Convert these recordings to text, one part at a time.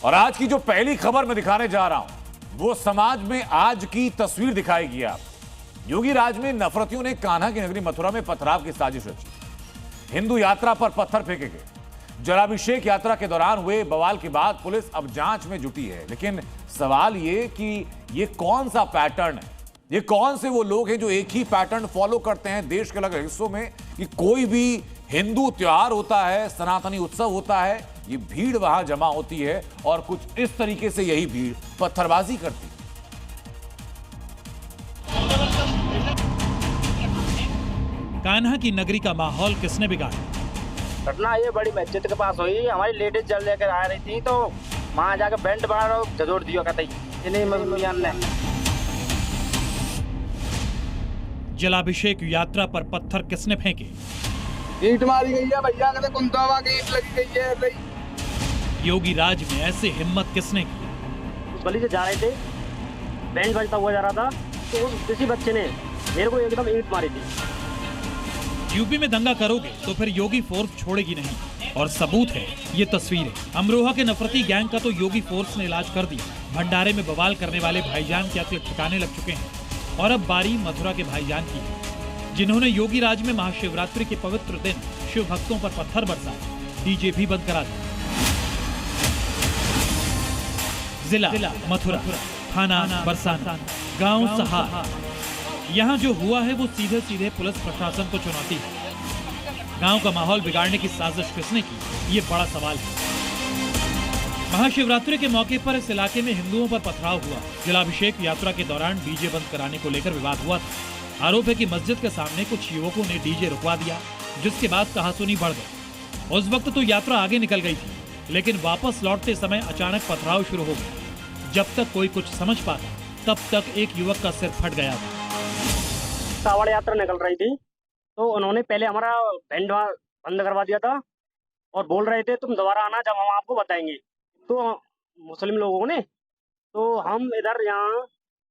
और आज की जो पहली खबर मैं दिखाने जा रहा हूं वो समाज में आज की तस्वीर दिखाएगी आप। योगी राज में नफरतियों ने कान्हा की नगरी मथुरा में पथराव की साजिश रची। हिंदू यात्रा पर पत्थर फेंके गए। जलाभिषेक यात्रा के दौरान हुए बवाल के बाद पुलिस अब जांच में जुटी है। लेकिन सवाल ये कि ये कौन सा पैटर्न है, ये कौन से वो लोग हैं जो एक ही पैटर्न फॉलो करते हैं देश के अलग हिस्सों में कि कोई भी हिंदू त्योहार होता है, सनातनी उत्सव होता है, ये भीड़ वहां जमा होती है और कुछ इस तरीके से यही भीड़ पत्थरबाजी करती है। कान्हा की नगरी का माहौल किसने बिगाड़ा? घटना ये बड़ी मस्जिद के पास हुई। हमारी लेडीज जल लेकर आ रही थी तो वहां जाकर बेल्ट मारो झजोड़ दिया कहते ने। जलाभिषेक यात्रा पर पत्थर किसने फेंके? ईंट मारी गई है भैया, कहते कुंतवा की ईंट लगी गई है भाई। योगी राज में ऐसे हिम्मत किसने की? उस गली से जा रहे थे, बैंड बजता हुआ जा रहा था तो उस किसी बच्चे ने मेरे को एकदम ईंट मारी थी। यूपी में दंगा करोगे तो फिर योगी फोर्स छोड़ेगी नहीं, और सबूत है ये तस्वीरें। अमरोहा के नफरती गैंग का तो योगी फोर्स ने इलाज कर दिया। भंडारे में बवाल करने वाले भाईजान के अकल ठिकाने लग चुके हैं और अब बारी मथुरा के भाईजान की है, जिन्होंने योगी राज में महाशिवरात्रि के पवित्र दिन शिव भक्तों पर पत्थर बरसाए, डीजे भी बंद करा दिया। जिला मथुरा, थाना बरसाना, गांव सहार, यहाँ जो हुआ है वो सीधे सीधे पुलिस प्रशासन को चुनौती है। गांव का माहौल बिगाड़ने की साजिश किसने की, ये बड़ा सवाल है। महाशिवरात्रि के मौके पर इस इलाके में हिंदुओं पर पथराव हुआ। जलाभिषेक यात्रा के दौरान डीजे बंद कराने को लेकर विवाद हुआ था। आरोप है कि मस्जिद के सामने कुछ युवकों ने डीजे रुकवा दिया, जिसके बाद कहासुनी बढ़ गई। उस वक्त तो यात्रा आगे निकल गई थी, लेकिन वापस लौटते समय अचानक पथराव शुरू हो गया। जब तक कोई कुछ समझ पाता तब तक एक युवक का सिर फट गया था। कावड़ यात्रा निकल रही थी तो उन्होंने पहले हमारा बैंड बंद करवा दिया था और बोल रहे थे तुम दोबारा आना जब हम आपको बताएंगे। तो मुस्लिम लोगों ने तो हम इधर यहाँ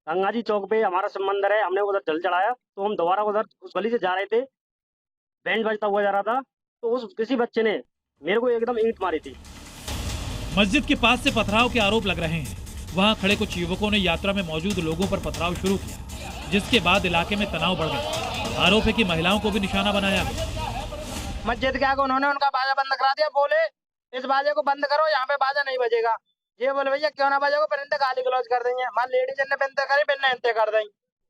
गंगा जी चौक पे हमारा शिव मंदिर है, हमने उधर जल चढ़ाया। तो हम दोबारा उधर उस गली से जा रहे थे, बैंड बजता हुआ जा रहा था तो उस किसी बच्चे ने मेरे को एकदम ईंट मारी थी। मस्जिद के पास से पथराव के आरोप लग रहे हैं। वहाँ खड़े कुछ युवकों ने यात्रा में मौजूद लोगों पर पथराव शुरू किया, जिसके बाद इलाके में तनाव बढ़ गया। आरोप है कि महिलाओं को भी निशाना बनाया गया। मस्जिद के आगे उन्होंने उनका बाजा बंद करा दिया। बोले इस बाजे को बंद करो, यहाँ पे बाजा नहीं बजेगा। ये बोले भैया क्यों ना बजेगा, परिंदे गाली गलौज कर देंगे। मान लेडीज ने बिनते करी, बिन नहते कर दें।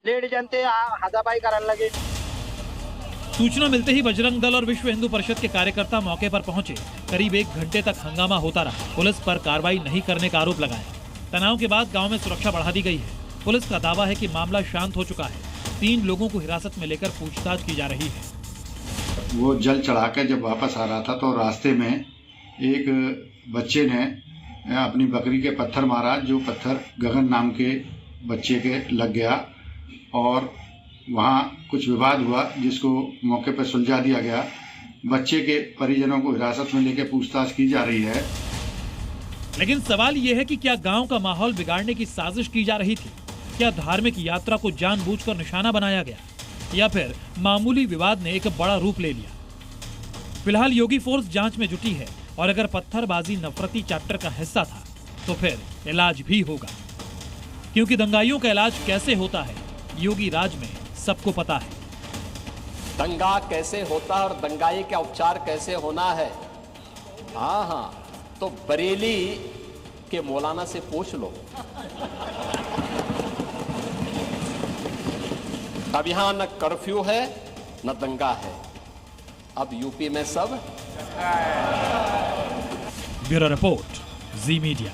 लेडीज जनते हाथापाई करने लगे। सूचना मिलते ही बजरंग दल और विश्व हिंदू परिषद के कार्यकर्ता मौके पर पहुंचे। करीब 1 घंटे तक हंगामा होता रहा। पुलिस पर कार्रवाई नहीं करने का आरोप लगाया। तनाव के बाद गाँव में सुरक्षा बढ़ा दी गई है। पुलिस का दावा है कि मामला शांत हो चुका है। 3 लोगों को हिरासत में लेकर पूछताछ की जा रही है। वो जल चढ़ा के जब वापस आ रहा था तो रास्ते में एक बच्चे ने अपनी बकरी के पत्थर मारा, जो पत्थर गगन नाम के बच्चे के लग गया और वहाँ कुछ विवाद हुआ, जिसको मौके पर सुलझा दिया गया। बच्चे के परिजनों को हिरासत में लेकर पूछताछ की जा रही है। लेकिन सवाल यह है कि क्या गांव का माहौल बिगाड़ने की साजिश की जा रही थी? क्या धार्मिक यात्रा को जानबूझकर निशाना बनाया गया, या फिर मामूली विवाद ने एक बड़ा रूप ले लिया? फिलहाल योगी फोर्स जांच में जुटी है और अगर पत्थरबाजी नफरती चैप्टर का हिस्सा था तो फिर इलाज भी होगा, क्योंकि दंगाइयों का इलाज कैसे होता है योगी राज में सबको पता है। दंगा कैसे होता है और दंगाई का उपचार कैसे होना है, हाँ तो बरेली के मौलाना से पूछ लो। अब यहां न कर्फ्यू है न दंगा है, अब यूपी में सब। ब्यूरो रिपोर्ट, जी मीडिया।